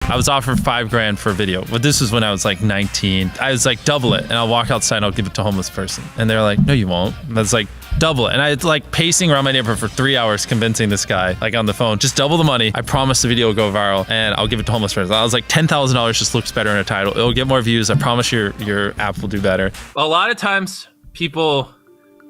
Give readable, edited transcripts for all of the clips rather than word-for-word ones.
I was offered 5 grand for a video, but this was when I was like 19. I was like, double it, and I'll walk outside and I'll give it to a homeless person. And they're like, no, you won't. And I was like, double it. And I was like pacing around my neighborhood for 3 hours convincing this guy, like on the phone, just double the money. I promise the video will go viral and I'll give it to homeless person. I was like, $10,000 just looks better in a title. It'll get more views. I promise your app will do better. A lot of times people,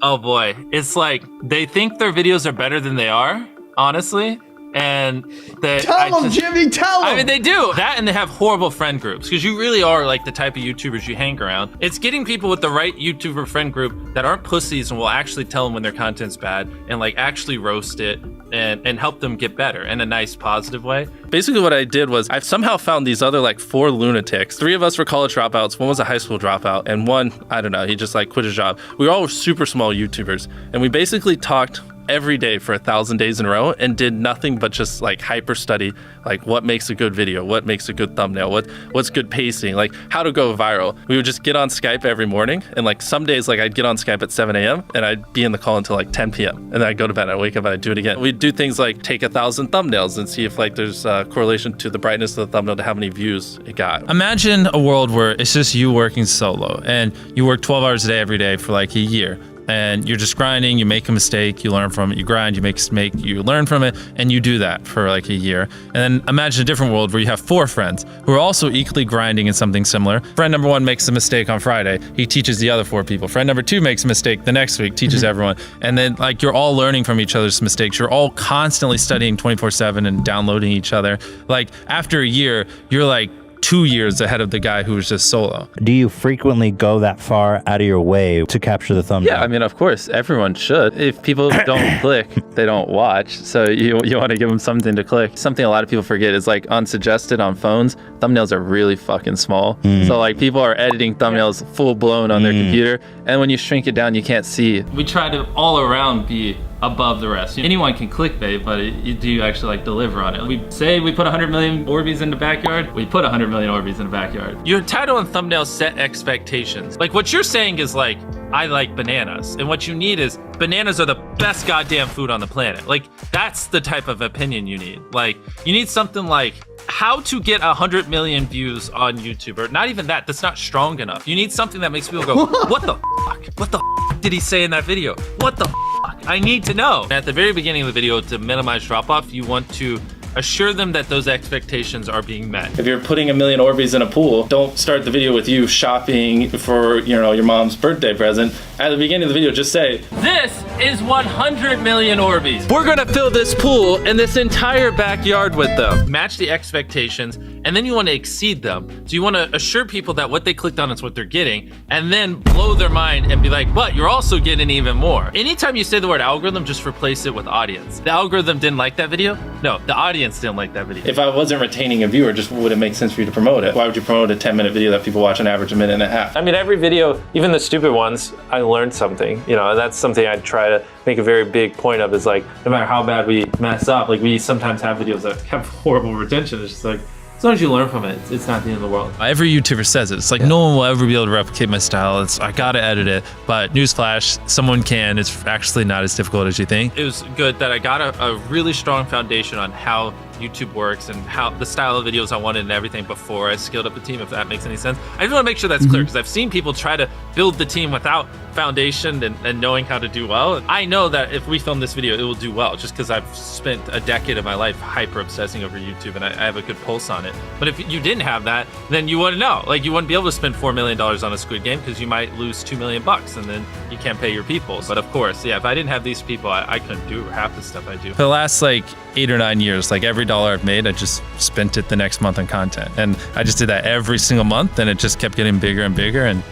oh boy, it's like they think their videos are better than they are, honestly. And tell them, Jimmy, tell them. I mean, they do that, and they have horrible friend groups because you really are like the type of YouTubers you hang around. It's getting people with the right YouTuber friend group that aren't pussies and will actually tell them when their content's bad and like actually roast it and help them get better in a nice, positive way. Basically what I did was I've somehow found these other like 4 lunatics. 3 of us were college dropouts. 1 was a high school dropout, and 1, I don't know, he just like quit his job. We were all super small YouTubers, and we basically talked every day for 1,000 days in a row and did nothing but just like hyper study, like what makes a good video, what makes a good thumbnail, what's good pacing, like how to go viral. We would just get on Skype every morning, and like some days like I'd get on Skype at 7 a.m. and I'd be in the call until like 10 p.m. and then I'd go to bed, I'd wake up and I'd do it again. We'd do things like take 1,000 thumbnails and see if like there's a correlation to the brightness of the thumbnail to how many views it got. Imagine a world where it's just you working solo and you work 12 hours a day every day for like a year. And you're just grinding, you make a mistake, you learn from it, you grind, you make a mistake, you learn from it, and you do that for like a year. And then imagine a different world where you have 4 friends who are also equally grinding in something similar. Friend number 1 makes a mistake on Friday, he teaches the other 4 people. Friend number 2 makes a mistake the next week, teaches everyone. And then like you're all learning from each other's mistakes. You're all constantly studying 24/7 and downloading each other. Like after a year, you're like 2 years ahead of the guy who was just solo. Do you frequently go that far out of your way to capture the thumbnail? Yeah, I mean, of course, everyone should. If people don't click, they don't watch. So you want to give them something to click. Something a lot of people forget is like unsuggested on phones, thumbnails are really fucking small. So like people are editing thumbnails full blown on their computer, and when you shrink it down, you can't see. We try to all around be above the rest. Anyone can clickbait, but do you actually like deliver on it? We say we put 100 million Orbeez in the backyard, we put 100 million Orbeez in the backyard. Your title and thumbnail set expectations. Like what you're saying is like, I like bananas. And what you need is bananas are the best goddamn food on the planet. Like that's the type of opinion you need. Like you need something like how to get 100 million views on YouTube, or not even that, that's not strong enough. You need something that makes people go, what the fuck? What the fuck did he say in that video? What the fuck? I need to know. At the very beginning of the video, to minimize drop-off, you want to assure them that those expectations are being met. If you're putting 1 million Orbeez in a pool, don't start the video with you shopping for, you know, your mom's birthday present. At the beginning of the video, just say, this is 100 million Orbeez. We're gonna fill this pool and this entire backyard with them. Match the expectations, and then you want to exceed them. So you want to assure people that what they clicked on is what they're getting, and then blow their mind and be like, but you're also getting even more. Anytime you say the word algorithm, just replace it with audience. The algorithm didn't like that video? No, the audience didn't like that video. If I wasn't retaining a viewer, just would it make sense for you to promote it? Why would you promote a 10-minute video that people watch on average a minute and a half? I mean, every video, even the stupid ones, I learned something, you know, and that's something I try to make a very big point of, is like, no matter how bad we mess up, like we sometimes have videos that have horrible retention. It's just like, as long as you learn from it, it's not the end of the world. Every YouTuber says it. It's like no one will ever be able to replicate my style. I gotta edit it, but newsflash, someone can. It's actually not as difficult as you think. It was good that I got a really strong foundation on how YouTube works and how the style of videos I wanted and everything before I scaled up the team, if that makes any sense. I just want to make sure that's clear, because I've seen people try to build the team without foundation and knowing how to do well. I know that if we film this video, it will do well, just because I've spent a decade of my life hyper obsessing over YouTube and I have a good pulse on it. But if you didn't have that, then you wouldn't know. Like you wouldn't be able to spend $4 million on a Squid Game, because you might lose $2 million and then you can't pay your people. But of course, yeah, if I didn't have these people, I couldn't do half the stuff I do. For the last like 8 or 9 years, like every dollar I've made, I just spent it the next month on content. And I just did that every single month, and it just kept getting bigger and bigger, and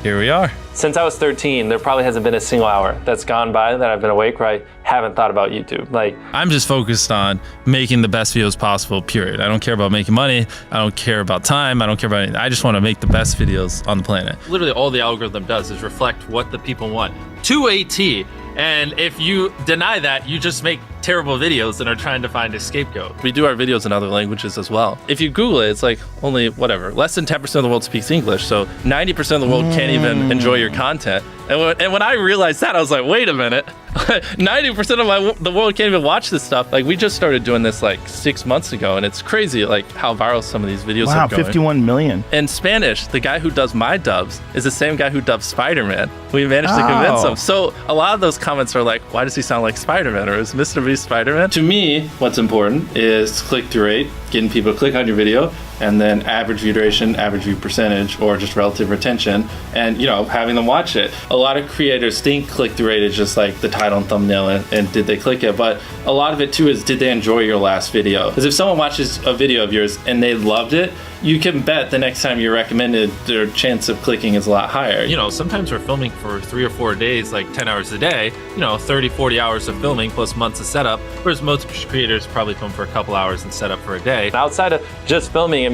here we are. Since I was 13, there probably hasn't been a single hour that's gone by that I've been awake where I haven't thought about YouTube. Like, I'm just focused on making the best videos possible, period. I don't care about making money. I don't care about time. I don't care about anything. I just want to make the best videos on the planet. Literally all the algorithm does is reflect what the people want to a T. And if you deny that, you just make terrible videos and are trying to find a scapegoat. We do our videos in other languages as well. If you Google it, it's like only whatever, less than 10% of the world speaks English. So 90% of the world can't even enjoy your content. And when I realized that, I was like, wait a minute, 90% of the world can't even watch this stuff. Like, we just started doing this like 6 months ago, and it's crazy like how viral some of these videos Wow, are going. 51 million. In Spanish, the guy who does my dubs is the same guy who dubbed Spider-Man. We managed to convince him. So a lot of those comments are like, why does he sound like Spider-Man, or is MrBeast Spider-Man? To me, what's important is click-through rate, getting people to click on your video, and then average view duration, average view percentage, or just relative retention, and having them watch it. A lot of creators think click-through rate is just like the title and thumbnail and did they click it, but a lot of it too is, did they enjoy your last video? Because if someone watches a video of yours and they loved it, you can bet the next time you're recommended, their chance of clicking is a lot higher. Sometimes we're filming for 3 or 4 days, like 10 hours a day, 30, 40 hours of filming plus months of setup, whereas most creators probably film for a couple hours and set up for a day. Outside of just filming,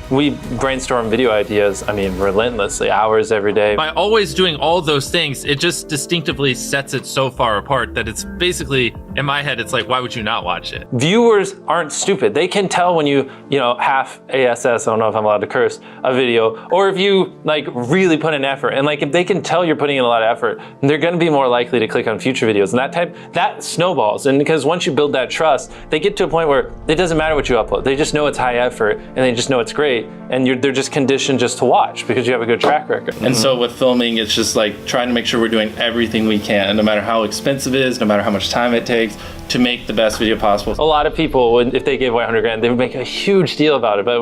we brainstorm video ideas, relentlessly, hours every day. By always doing all those things, it just distinctively sets it so far apart that it's basically, in my head, it's like, why would you not watch it? Viewers aren't stupid. They can tell when you half ASS, I don't know if I'm allowed to curse, a video, or if you really put in effort. And if they can tell you're putting in a lot of effort, they're gonna be more likely to click on future videos. And that snowballs. And because once you build that trust, they get to a point where it doesn't matter what you upload. They just know it's high effort and they just know it's great. And they're just conditioned just to watch because you have a good track record. And so with filming, it's just like trying to make sure we're doing everything we can, no matter how expensive it is, no matter how much time it takes, to make the best video possible. A lot of people, if they gave away 100 grand, they would make a huge deal about it. But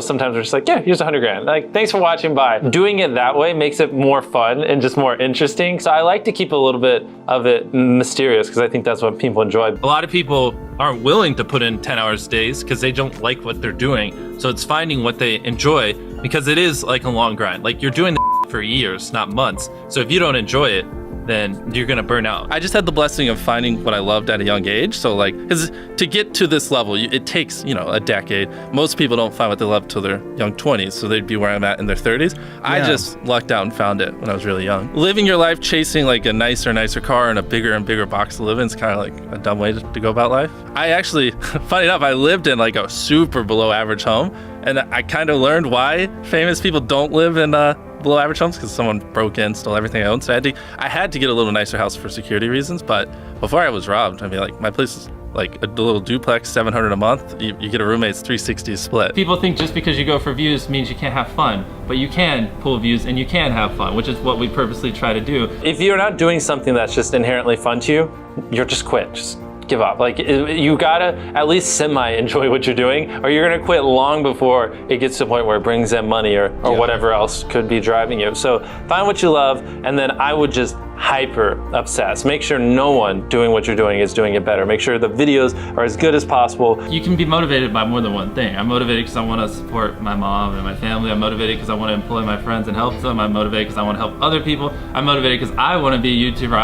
sometimes we're just like, yeah, here's 100 grand. Thanks for watching, bye. Doing it that way makes it more fun and just more interesting. So I like to keep a little bit of it mysterious because I think that's what people enjoy. A lot of people aren't willing to put in 10 hours days because they don't like what they're doing. So it's finding what they enjoy, because it is like a long grind. You're doing the for years, not months. So if you don't enjoy it, then you're gonna burn out. I just had the blessing of finding what I loved at a young age. So because to get to this level, it takes, a decade. Most people don't find what they love till their young 20s. So they'd be where I'm at in their 30s. Yeah. I just lucked out and found it when I was really young. Living your life chasing a nicer car and a bigger and bigger box to live in is kind of a dumb way to go about life. I actually, funny enough, I lived in a super below average home. And I kind of learned why famous people don't live in below average homes, because someone broke in, stole everything I owned. So I had to get a little nicer house for security reasons. But before I was robbed, my place is a little duplex, $700 a month. You get a roommate's $360 split. People think just because you go for views means you can't have fun, but you can pull views and you can have fun, which is what we purposely try to do. If you're not doing something that's just inherently fun to you, you're just quit. Just give up. You gotta at least semi-enjoy what you're doing, or you're gonna quit long before it gets to the point where it brings in money or whatever else could be driving you. So find what you love, and then I would just hyper obsess. Make sure no one doing what you're doing is doing it better. Make sure the videos are as good as possible. You can be motivated by more than one thing. I'm motivated because I want to support my mom and my family. I'm motivated because I want to employ my friends and help them. I'm motivated because I want to help other people. I'm motivated because I want to be a YouTuber.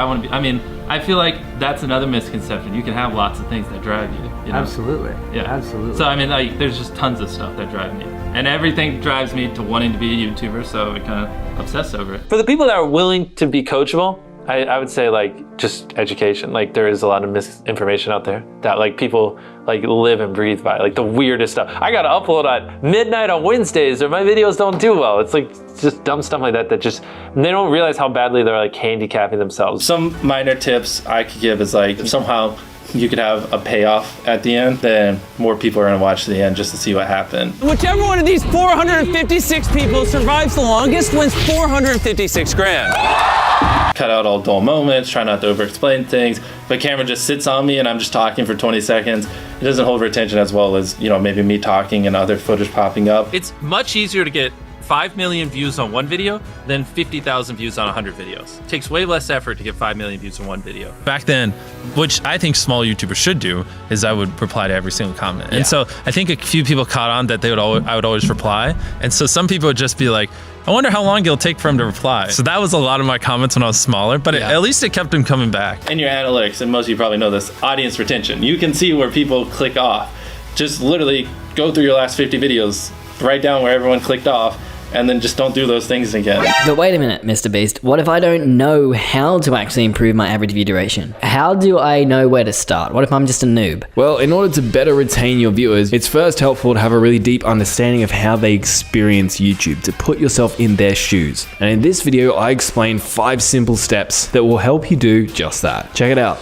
I feel like that's another misconception. You can have lots of things that drive you. Absolutely. Yeah. Absolutely. So there's just tons of stuff that drive me. And everything drives me to wanting to be a YouTuber, so I kind of obsess over it. For the people that are willing to be coachable, I would say just education. There is a lot of misinformation out there that people live and breathe by, the weirdest stuff. I gotta upload at midnight on Wednesdays or my videos don't do well. It's just dumb stuff like that just, they don't realize how badly they're handicapping themselves. Some minor tips I could give is if somehow you could have a payoff at the end, then more people are gonna watch the end just to see what happened. Whichever one of these 456 people survives the longest wins 456 grand. Cut out all dull moments, try not to over-explain things. If a camera just sits on me and I'm just talking for 20 seconds, it doesn't hold retention as well as, maybe me talking and other footage popping up. It's much easier to get 5 million views on one video than 50,000 views on 100 videos. It takes way less effort to get 5 million views on one video. Back then, which I think small YouTubers should do, is I would reply to every single comment. And so I think a few people caught on that I would always reply. And so some people would just be like, I wonder how long it'll take for him to reply. So that was a lot of my comments when I was smaller, but at least it kept him coming back. In your analytics, and most of you probably know this, audience retention. You can see where people click off. Just literally go through your last 50 videos, write down where everyone clicked off, and then just don't do those things again. But wait a minute, MrBeast. What if I don't know how to actually improve my average view duration? How do I know where to start? What if I'm just a noob? Well, in order to better retain your viewers, it's first helpful to have a really deep understanding of how they experience YouTube, to put yourself in their shoes. And in this video, I explain 5 simple steps that will help you do just that. Check it out.